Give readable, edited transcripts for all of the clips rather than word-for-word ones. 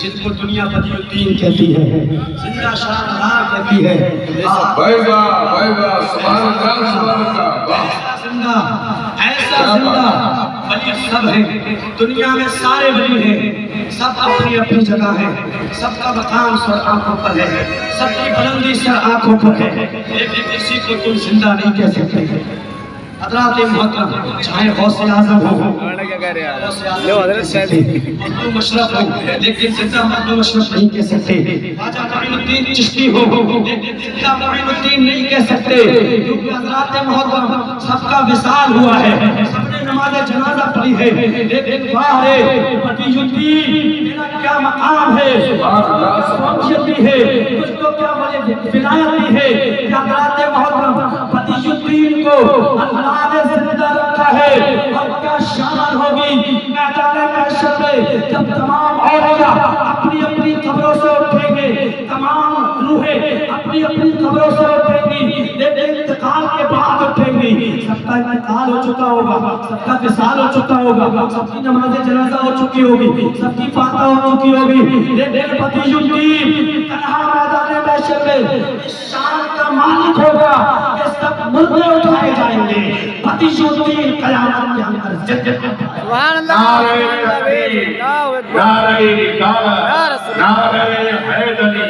جن کو دنیا بدی الدین کہتی ہے، زندہ شاہدار کہتی ہے. سبحان اللہ. ایسا زندہ ولی سب ہے. دنیا میں سارے ولی ہیں، سب اپنی اپنی جگہ ہیں، سب کا مقام سر آنکھوں پر ہے، سب کی بلندی سر آنکھوں پر ہے، لیکن کسی کو تم زندہ نہیں کہہ سکتے. حضرات محترم، چاہے غوث اعظم ہو، مخدوم اشرف ہو، لیکن زندہ مخدوم اشرف نہیں کہہ سکتے. خواجہ معین الدین چشتی ہو، لیکن زندہ معین الدین نہیں کہہ سکتے، کیونکہ حضرات محترم سب کا وصال ہوا ہے، سب نے نماز جنازہ پڑھی ہے، لیکن باہر بدیع الدین میرا کیا مقام ہے، شخصیت بھی ہے، تجھ کو کیا ولایت بھی ہے کہ حضرات محترم بدیع الدین کو اللہ نے زندہ رکھا ہے. اور کیا شان ہوگی میدان محشر میں جب تمام اولیاء اپنی اپنی قبروں سے اٹھیں گے، تمام روحیں اپنی اپنی قبروں سے اٹھیں گی، لیکن انتقال کے بعد اٹھیں گی. سب کا انتقال ہو چکا ہوگا، سب کا وصال ہو چکا ہوگا، سب کی نماز جنازہ ہو چکی ہوگی، سب کی فاتحہ ہو چکی ہوگی، لیکن بدیع الدین تنہا میدان محشر میں اس شان کا مالک ہوگا کہ سب مردے اٹھائے جائیں گے. بدیع الدین قیامت کے اندر جنت میں. سبحان اللہ. نعرہ رسالت، نعرہ حیدری،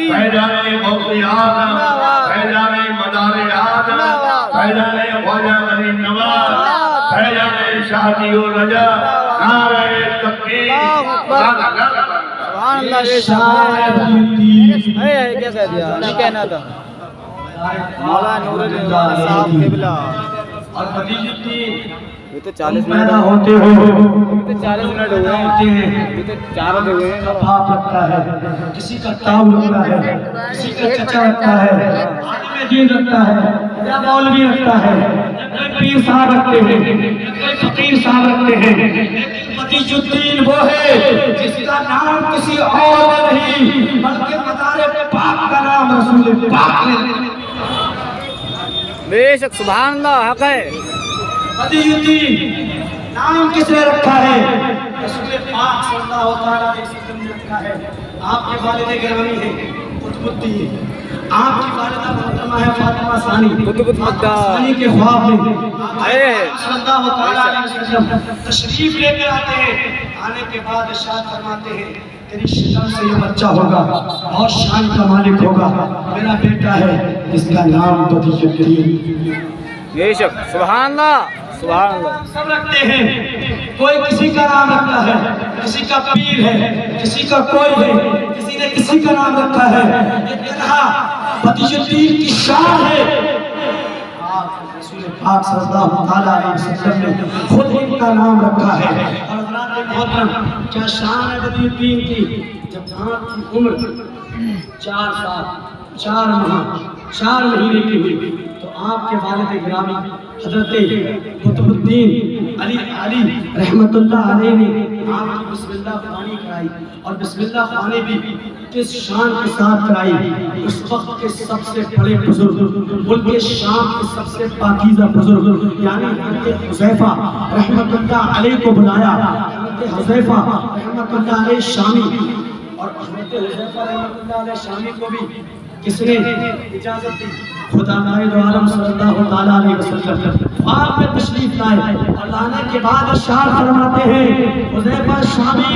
فیضان غوث اعظم، فیضان مدار اعظم، فیضان خواجہ غنی نواز، فیضان شادی و رجا، نعرہ تکبیر. سبحان اللہ. کیا کہہ دیا؟ نہیں کہنا تھا. مولا نور الدین صاحب قبلہ. اور بدیع الدین یہ تو 40 پیدا منٹ ہوتے ہو، 40 منٹ ہوئے ہیں. یہ تو 4 ہوئے ہیں. باپ رکھتا ہے، کسی کا تاؤ رکھتا ہے، کسی کا چچا رکھتا ہے، عالم دین رکھتا ہے، یا مولوی رکھتا ہے، یا کوئی پیر صاحب رکھتے ہیں، یا کوئی فقیر صاحب رکھتے ہیں. لیکن بدیع الدین وہ ہے جس کا نام کسی اور نے نہیں بلکہ مدار پاک کا نام رسول پاک نے. بے شک. سبحان اللہ. حق ہے. بدیع الدین نام کس نے رکھا ہے؟ رسول پاک صلی اللہ علیہ وسلم نے رکھا ہے. آپ کے والد گرامی ہیں قطب الدین، آپ کی والدہ محترمہ ہے فاطمہ ثانی. قطب الدین ثانی کے خواب میں صلی اللہ علیہ وسلم تشریف لے کر آتے ہیں. آنے کے بعد ارشاد فرماتے ہیں تیری شکم سے یہ بچہ ہوگا اور شان کا مالک ہوگا، میرا بیٹا ہے، اس کا نام بدیع الدین. بے شک. سبحان اللہ. سبحان اللہ. سب رکھتے ہیں، کوئی کسی کا نام رکھتا ہے، کسی کا پیر ہے، کسی کا کوئی ہے، کسی نے کسی کا نام رکھا ہے. یہ طرح بدیع الدین کی شان ہے. رسول پاک صلی اللہ علیہ وسلم نے خود ان کا نام رکھا ہے. اور حضرات محترم کیا شان ہے بدیع الدین کی. جب آپ کی عمر 4 سال 4 ماہ 4 مہینے کی ہوئی تو آپ کے والد گرامی حضرت قطب الدین علی رحمت اللہ علیہ نے آپ کی بسم اللہ خوانی کرائی. اور بسم اللہ خوانی بھی کس شان کے ساتھ کرائی. اس وقت کے سب سے بڑے بزرگ، ملک شام کے سب سے پاکیزہ بزرگ یعنی حضرت حذیفہ رحمت اللہ علیہ کو بلایا. حضرت حذیفہ رحمت اللہ علیہ شامی، اور حضرت حذیفہ رحمت اللہ علیہ شامی کو بھی کس نے اجازت دی؟ خدا نائب عالم صلی اللہ علیہ وسلم آپ میں تشریف لائے. اور لانے کے بعد ارشاد فرماتے ہیں حذیفہ شامی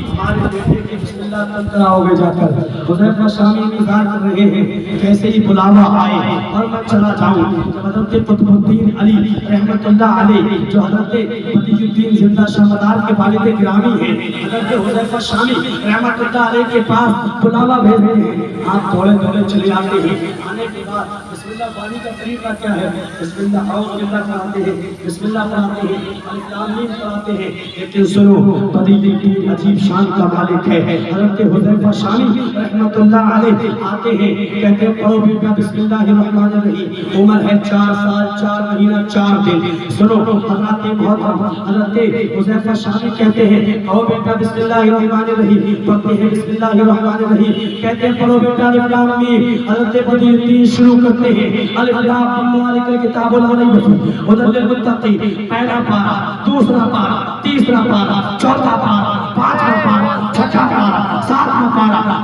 ہمارے بیٹے کی بسم اللہ تم کراؤ گے جا کر. حذیفہ شامی انتظار کر رہے ہیں کیسے ہی بلاوا آئے اور میں چلا جاؤں. جب حضرت قطب الدین علی رحمت اللہ علیہ جو حضرت بدیع الدین زندہ شاہدار کے والد گرامی ہیں، حضرت حذیفہ شامی رحمت اللہ علیہ کے پاس بلاوا بھیجتے ہیں. آپ تھوڑے تھوڑے چلے آتے ہیں. آنے کے بعد بسم اللہ خوانی کا طریقہ کیا ہے؟ بسم اللہ اعوذ باللہ پڑھاتے ہیں، بسم اللہ پڑھاتے ہیں، الف لام میم پڑھاتے ہیں. لیکن سنو بدیع الدین عجیب شان کا مالک ہے. حضرت حذیفہ شامی رحمت اللہ علیہ آتے ہیں، کہتے ہیں پڑھو بیٹا بسم اللہ الرحمن الرحیم. عمر ہے 4 سال 4 مہینہ 4 دن. سنو حضرات محترم حضرت حذیفہ شامی کہتے ہیں پڑھو بیٹا بسم اللہ الرحمن الرحیم. پڑھتے ہیں بسم اللہ الرحمن الرحیم، کہتے ہیں پڑھو بیٹا الف لام میم. حضرت بدیع الدین شروع کرتے ہیں الف لام میم ذالک الکتاب لا ریب فیہ ھدی للمتقین. پہلا پارہ، دوسرا پارہ، تیسرا پارہ، چوتھا پارہ، پانچواں پارہ، چھٹا پارہ.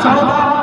14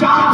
4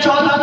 14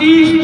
30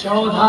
14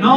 9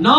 9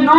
9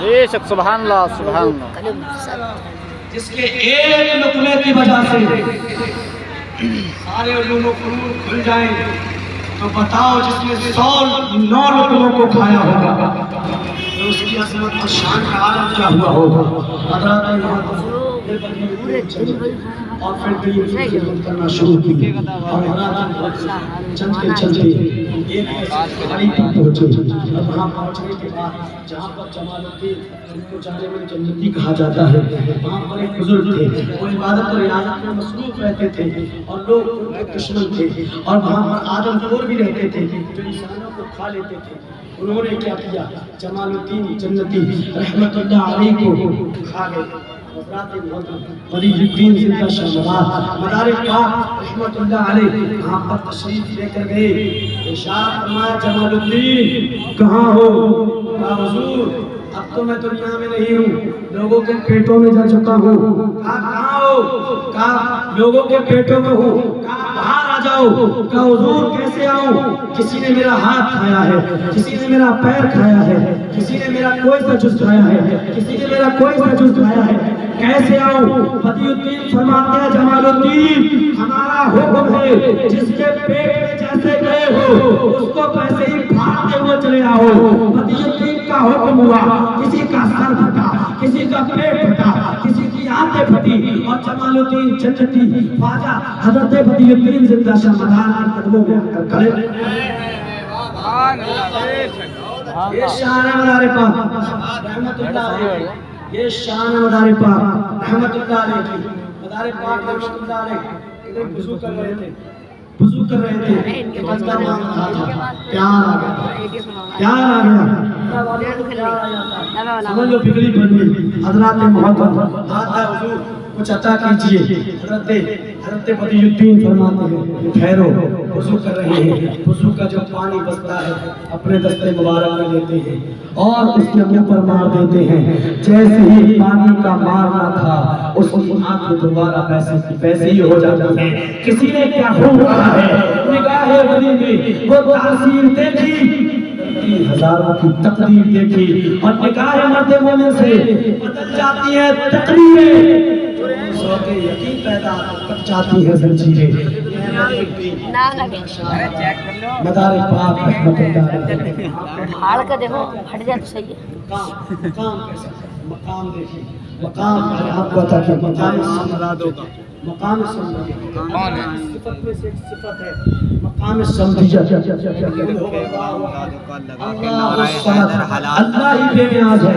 بے شک سبحان اللہ سبحان اللہ. جس کے ایک لقمے کی وجہ سے سارے علوم و فنون کھل جائیں تو بتاؤ جس نے 109 لقموں کو کھایا ہوگا تو اس کی عظمت اور شان کا عالم کیا ہوا ہوگا. اور پھر دین کی خدمت کرنا شروع کی اور چلتے چلتے ایک ایسی پہاڑی پر پہنچے. اور وہاں پہنچنے کے بعد جہاں پر جمال الدین جن کو جانب جنتی کہا جاتا ہے وہاں پر ایک بزرگ تھے. وہ عبادت اور ریاضت میں مصروف رہتے تھے اور لوگ ان کے دشمن تھے اور وہاں پر آدم خور بھی رہتے تھے جو انسانوں کو کھا لیتے تھے. انہوں نے کیا کیا؟ جمال الدین جنتی رحمت اللہ علیہ کو کھا گئے. ولی الدین زندہ شاہ مدار پاک رحمت اللہ علیہ وہاں پر تشریف لے کر گئے. ارشاد فرمایا جمال الدین کہاں ہو؟ کہا حضور اب تو میں دنیا میں نہیں ہوں, لوگوں کے پیٹوں میں جا چکا ہوں. کہا کہاں ہو؟ کہا لوگوں کے پیٹوں میں ہوں. کہا باہر آ جاؤ. کہا حضور کیسے آؤں؟ کسی نے میرا ہاتھ کھایا ہے, کسی نے میرا پیر کھایا ہے, کسی نے میرا کوئی سا جز کھایا ہے, کسی نے میرا کوئی سا جز کھایا ہے, کیسے آؤں؟ بدی الدین فرماتے ہیں جمال الدین ہمارا حکم ہے جس کے پیٹ میں جیسے گئے ہو اس کو ویسے ہی بھاگتے ہوئے چلے آؤ. بدی الدین کا حکم ہوا, کسی کا سر پھٹا, کسی کا پیٹ پھٹا, کسی کی آنکھیں پھٹی اور جمال الدین جنتی خواجہ حضرت بدی الدین زندہ شاہ مدار کے قدموں میں آ کر کھڑے. یہ شان ہے مدار پاک رحمت اللہ علیہ, یہ شان ہے مدار پاک رحمت اللہ علیہ کی. مدار پاک رحمت اللہ علیہ وضو کر رہے تھے, وضو کر رہے تھے کہ بچہ مانگ رہا تھا, پیار آ گیا, پیار آ گیا. سمجھ لو بگڑی بن گئی. حضرات محبت آتا حضور کچھ عطا کیجئے. حضرت بدی الدین فرماتے ہیں ٹھہرو, وضو کر رہے ہیں. وضو کا جو پانی بستا ہے اپنے دستے مبارک میں لیتے ہیں اور اس کے منہ پر مار دیتے ہیں. جیسے ہی پانی کا مارنا تھا اس کی آنکھ دوبارہ ویسے ہی ہو جاتی ہے. کسی نے کیا خوب کہا ہے نگاہ ولی میں وہ تاثیر دیکھی, ہزاروں کی تقدیر دیکھی اور نگاہ مرد مومن سے بدل جاتی ہے تقدیریں, ذوق یقین پیدا کر جاتی ہے زنجیریں. مدار پاک رحمت اللہ علیہ ہاڑ کا دیکھو ہٹ جائے تو صحیح ہے. مقام کیسا, مقام دیکھیے, مقام آپ کو عطا کیا مقام سمرادوں کا. مقام صفت میں سے ایک صفت ہے مقام سمدیت. اللہ ہی بے نیاز ہے.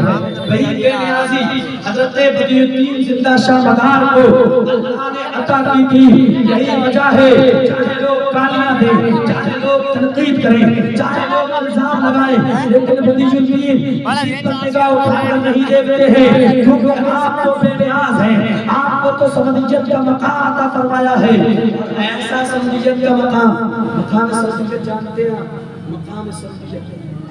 وہی بے نیازی حضرت بدی الدین زندہ شاہ مدار کو اللہ نے عطا کی تھی. یہی وجہ ہے چاہے لوگ گالیاں دیں, چاہے لوگ تنقید کریں, چاہے لوگ الزام لگائیں, لیکن بدی الدین کسی پر نگاہ اٹھا کر نہیں دیکھتے ہیں کیونکہ آپ تو بے نیاز ہیں. آپ کو تو سمدیت کا مقام عطا فرمایا ہے. ایسا سمدیت کا مقام سمدیت جانتے ہیں. مقام سمدیت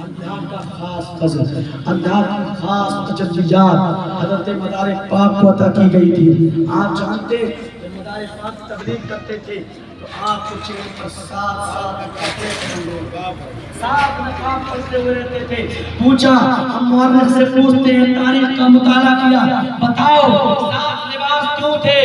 اللہ کا خاص فضل, اللہ کی خاص تجلیات حضرت مدار پاک کو عطا کی گئی تھی. آپ جانتے ہیں مدار پاک تبلیغ کرتے تھے تو آپ کو چہرے پر صاف نقاب پڑھتے ہوئے رہتے تھے. پوچھا, ہم مورخ سے پوچھتے ہیں, تاریخ کا مطالعہ کیا, بتاؤ صاف لباس کیوں تھے؟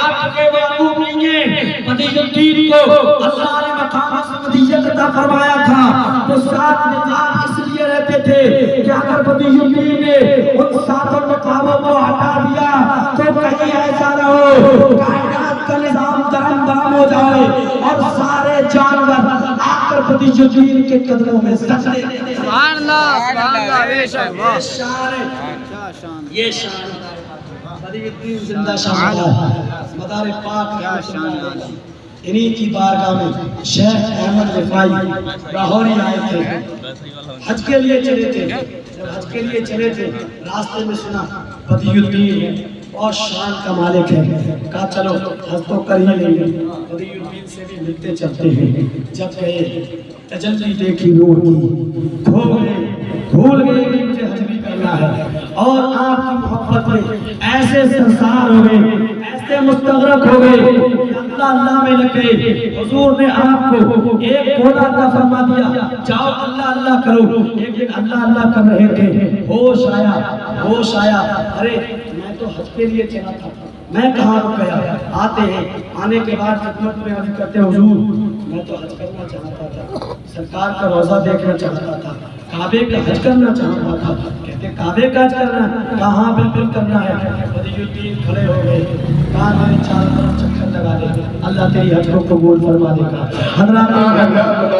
آپ کے معلوم نہیں ہے بدی الدین کو اللہ نے مقام سمدیت عطا فرمایا تھا. وہ صاف نقاب اس لیے رہتے تھے کہ اگر بدی الدین نے ان صاف نقابوں کو ہٹا دیا تو کہیں ایسا نہ ہو کائنات کا نظام درم برم ہو جائے اور سارے جانور آ کر بدی الدین کے قدموں میں سجدے کریں. سبحان اللہ سبحان اللہ. بے شک یہ شان ہے, یہ شان بدی الدین زندہ شاہ مدار پاک کیا شان ہے. انہی کی بارگاہ میں شیخ احمد رفاعی لاہوری آئے تھے, حج کے لیے چلے تھے. جب حج کے لیے چلے تھے راستے میں سنا بدی الدین ہے اور شان کا مالک ہے. کہا چلو حج تو کر ہی لیں گے, بدی الدین سے بھی ملتے چلتے ہیں. جب گئے تجلی دیکھی نور کی, بھول گئے کہ مجھے حج بھی کرنا ہے. اور آپ کی محبت میں ایسے سرسار ہو گئے, ایسے ایسے مستغرق ہو گئے کہ اللہ اللہ میں لگے. حضور نے آپ کو ایک گھوڑا عطا فرما دیا, جاؤ اللہ اللہ کرو. ایک دن اللہ اللہ کر رہے تھے, ہوش آیا, ارے میں تو حج کے لیے چلا تھا, میں کہاں رک گیا. آتے ہیں, آنے کے بعد خدمت میں عرض کرتے حضور میں تو حج کرنا چاہتا تھا, سرکار کا روزہ دیکھنا چاہتا تھا, کعبے کا حج کرنا چاہتا تھا. کہتے کعبے کا حج کرنا, کہاں بالکل کرنا ہے. بدی الدین کھڑے ہو گئے, کہاں میں چار طرف چکر لگا دے, اللہ تیری حج کو قبول فرما دے گا. حضرات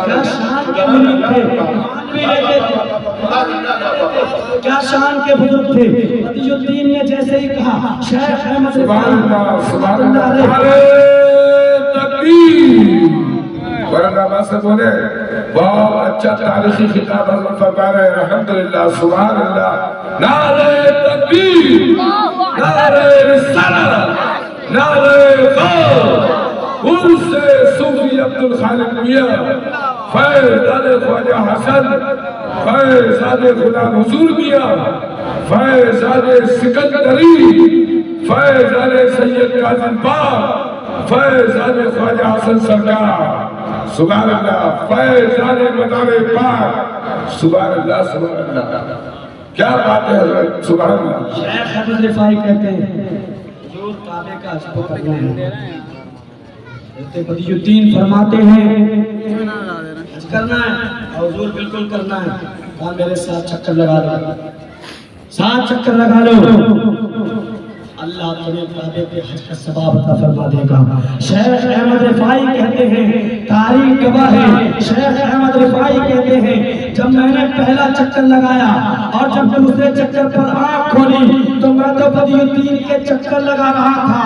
کیا شان کے مرید تھے, کیا شان کے بزرگ تھے. بدی الدین نے جیسے ہی کہا شیخ احمد سبحان اللہ ورنہ سے بولے بہت اچھا تاریخی خطاب حضرت فرما رہے ہیں. الحمدللہ سبحان اللہ. نعرہ تکبیر, نعرہ رسالت, نعرہ غوث, عرس صوفی عبدالخالق میاں, فیضان خواجہ حسن, فیضان غلام حضور میاں, فیضان سکندری, فیضان سید کاظم پاک, فیضان خواجہ حسن سرکار, سبحان اللہ, فیضان مدار پاک, سبحان اللہ سبحان اللہ. کیا بات ہے حضرت, سبحان اللہ. شیخ احمد رفاعی کہتے ہیں حضور کعبے کا حج کو کرنا ہے. حضرت بدی الدین فرماتے ہیں حج کرنا ہے, حضور بالکل کرنا ہے. کہا میرے ساتھ چکر لگا دو, 7 چکر لگا لو, اللہ تمہیں کعبے کے حج کا ثواب عطا فرما دے گا. شیخ احمد رفاعی کہتے ہیں, تاریخ گواہ ہے, شیخ احمد رفاعی کہتے ہیں جب میں نے پہلا چکر لگایا اور جب دوسرے چکر پر آنکھ کھولی تو میں تو بدی الدین کے چکر لگا رہا تھا.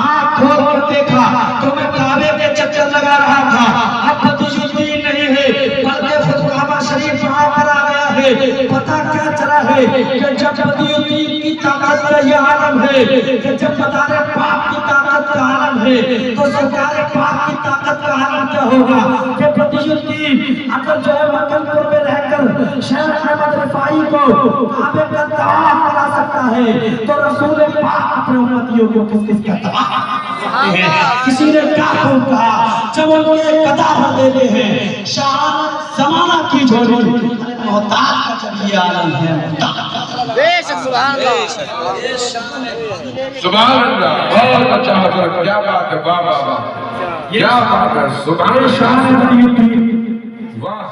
آنکھ کھول کر دیکھا تو میں کعبے کے چکر لگا رہا تھا. اب بدی الدین نہیں ہے بلکہ خود کعبہ شریف وہاں پر آ گیا ہے. پتہ کیا چلا ہے کہ جب بدی الدین کی طاقت کا یہ عالم ہے, کہ جب مدار پاک کی طاقت کا عالم ہے تو سرکار پاک کی طاقت کا عالم کیا ہوگا. کہ بدی الدین اگر جو ہے مکن پور میں رہ کر شیخ احمد رفاعی کو کعبے کا طواف کرا سکتا ہے تو رسول پاک اپنے امتیوں کو کس کس کا طواف ہے. کسی نے کیا کہا جب ان کے قدار دیتے ہیں شان زمانہ کی جھولی محتاج کا جب یہ عالم ہے سبحان اللہ. سبحان اللہ, بہت اچھا حضرت, کیا بات ہے, واہ واہ واہ, کیا بات ہے, سبحان اللہ, شان بدی الدین, واہ.